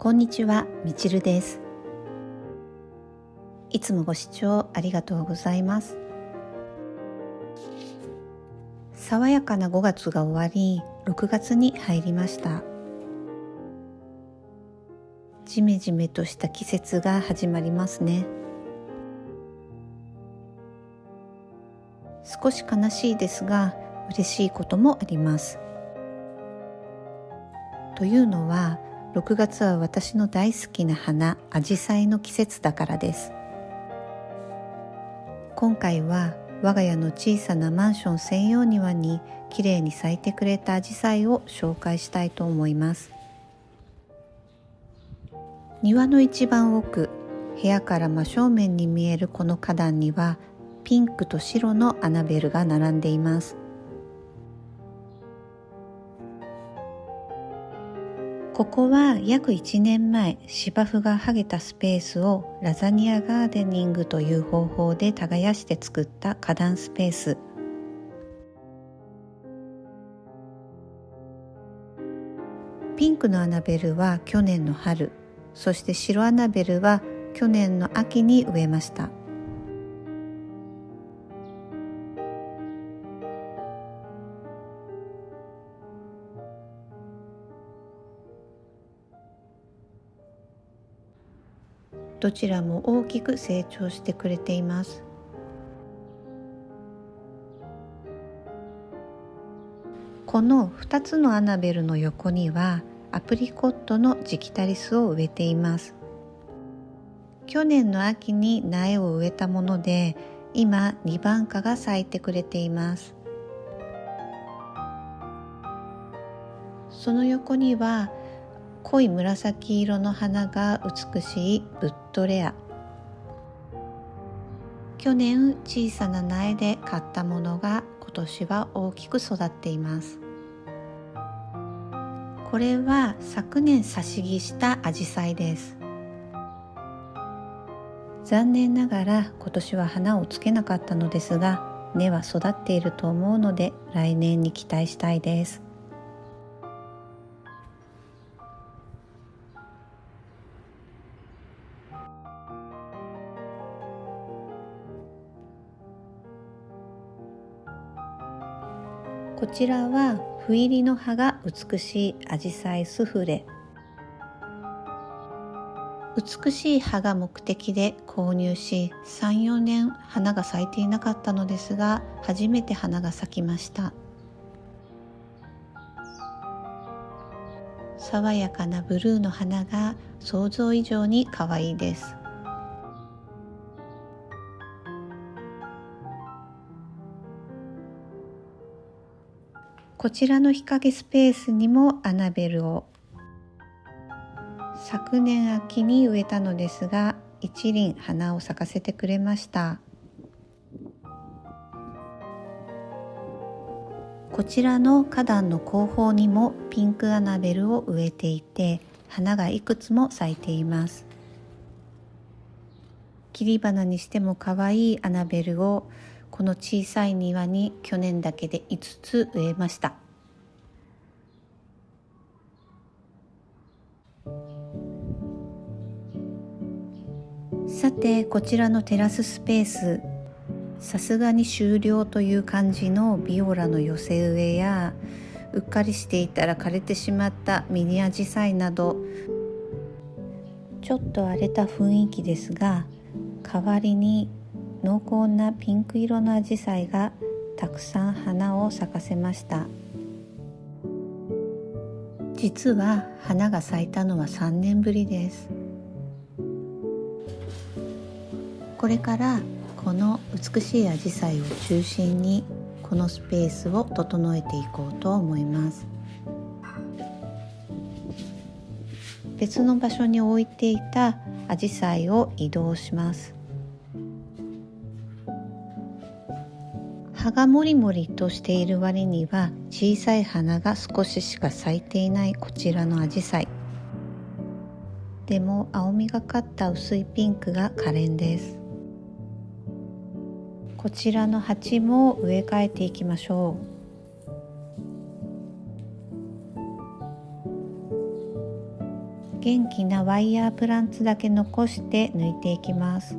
こんにちは、みちるです。いつもご視聴ありがとうございます。爽やかな5月が終わり、6月に入りました。じめじめとした季節が始まりますね。少し悲しいですが、嬉しいこともあります。というのは、6月は私の大好きな花、アジサイの季節だからです。今回は我が家の小さなマンション専用庭にきれいに咲いてくれたアジサイを紹介したいと思います。庭の一番奥、部屋から真正面に見えるこの花壇にはピンクと白のアナベルが並んでいます。ここは約1年前、芝生が剥げたスペースをラザニアガーデニングという方法で耕して作った花壇スペース。ピンクのアナベルは去年の春、そして白アナベルは去年の秋に植えました。どちらも大きく成長してくれています。この2つのアナベルの横にはアプリコットのジキタリスを植えています。去年の秋に苗を植えたもので、今2番花が咲いてくれています。その横には濃い紫色の花が美しいブッドレア。去年小さな苗で買ったものが今年は大きく育っています。これは昨年挿し木したアジサイです。残念ながら今年は花をつけなかったのですが、根は育っていると思うので来年に期待したいです。こちらは斑入りの葉が美しいアジサイスフレ。美しい葉が目的で購入し、3、4年花が咲いていなかったのですが、初めて花が咲きました。爽やかなブルーの花が想像以上に可愛いです。こちらの日陰スペースにもアナベルを。昨年秋に植えたのですが、一輪花を咲かせてくれました。こちらの花壇の後方にもピンクアナベルを植えていて、花がいくつも咲いています。切り花にしても可愛いアナベルをこの小さい庭に去年だけで5つ植えました。さて、こちらのテラススペース、さすがに終了という感じのビオラの寄せ植えや、うっかりしていたら枯れてしまったミニアジサイなど、ちょっと荒れた雰囲気ですが、代わりに濃厚なピンク色のアジサイがたくさん花を咲かせました。実は花が咲いたのは3年ぶりです。これからこの美しいアジサイを中心にこのスペースを整えていこうと思います。別の場所に置いていたアジサイを移動します。葉がもりもりとしている割には小さい花が少ししか咲いていないこちらのアジサイ。でも青みがかった薄いピンクが可憐です。こちらの鉢も植え替えていきましょう。元気なワイヤープランツだけ残して抜いていきます。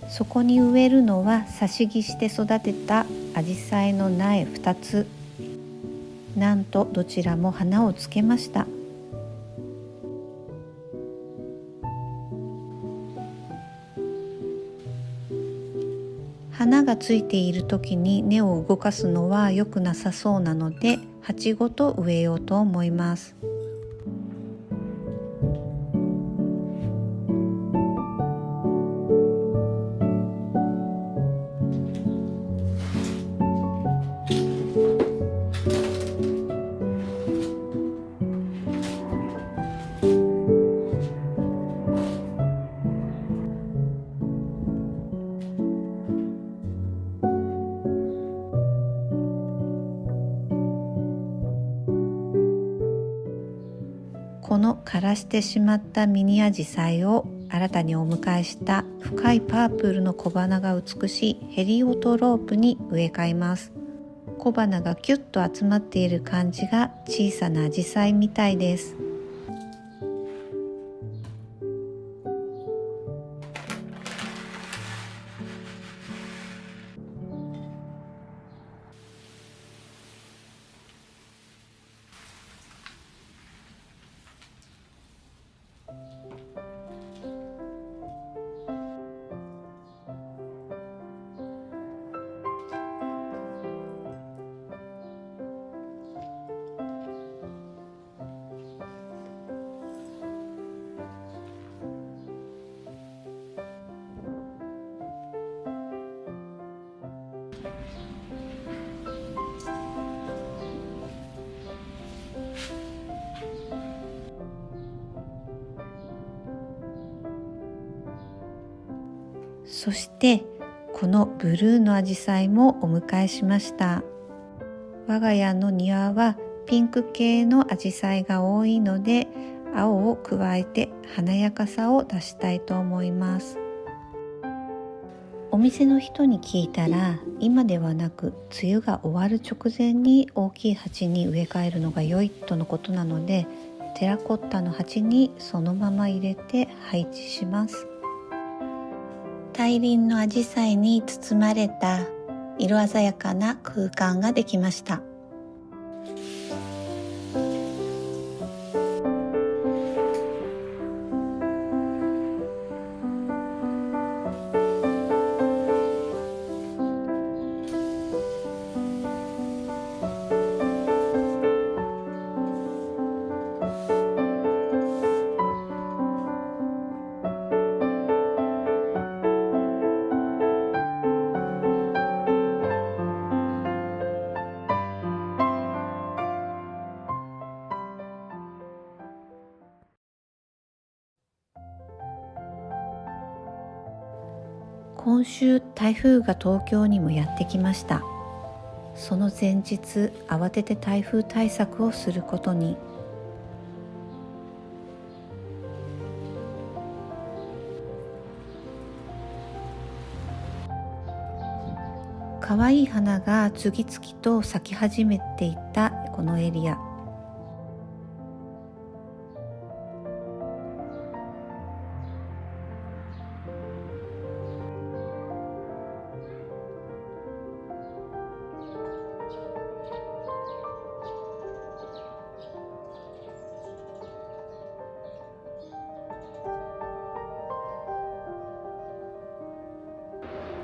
そこに植えるのは挿し木して育てたアジサイの苗2つ。なんとどちらも花をつけました。花がついている時に根を動かすのは良くなさそうなので、鉢ごと植えようと思います。この枯らしてしまったミニアジサイを新たにお迎えした深いパープルの小花が美しいヘリオトロープに植え替えます。小花がキュッと集まっている感じが小さなアジサイみたいです。そしてこのブルーのアジサイもお迎えしました。我が家の庭はピンク系のアジサイが多いので、青を加えて華やかさを出したいと思います。お店の人に聞いたら、今ではなく梅雨が終わる直前に大きい鉢に植え替えるのが良いとのことなので、テラコッタの鉢にそのまま入れて配置します。大輪のアジサイに包まれた色鮮やかな空間ができました。今週台風が東京にもやってきました。その前日、慌てて台風対策をすることに。可愛い花が次々と咲き始めていったこのエリア。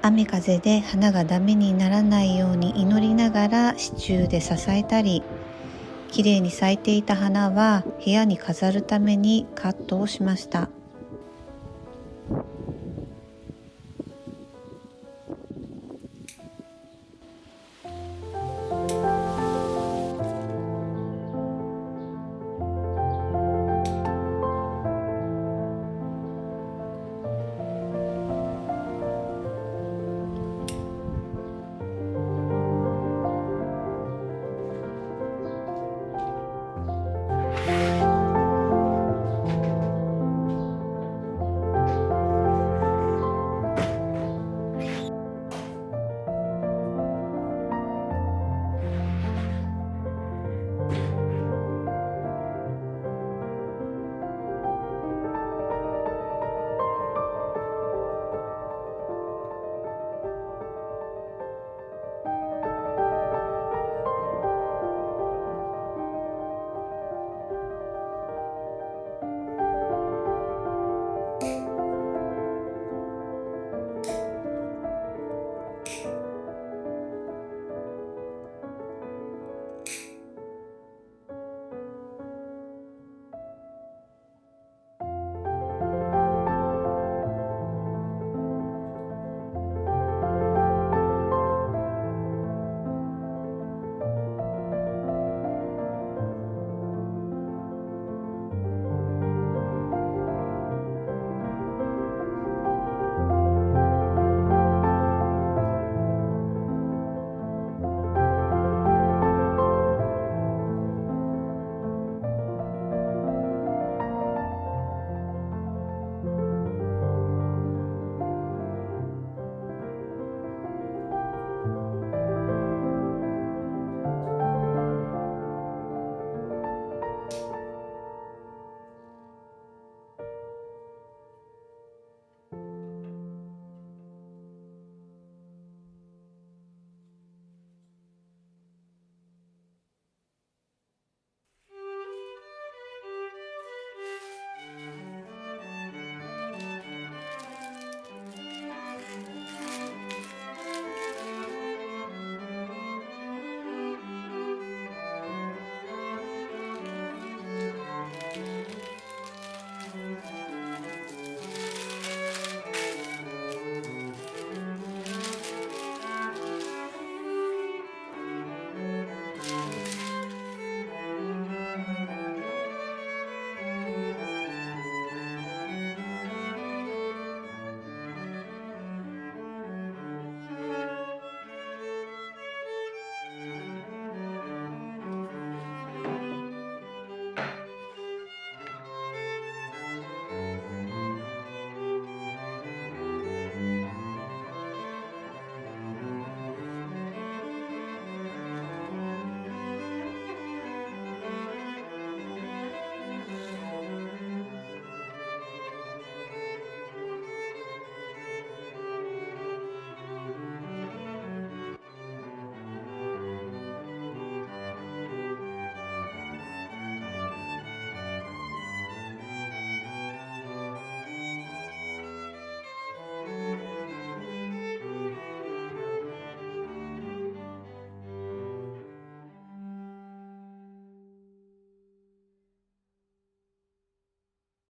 雨風で花がダメにならないように祈りながら支柱で支えたり、綺麗に咲いていた花は部屋に飾るためにカットをしました。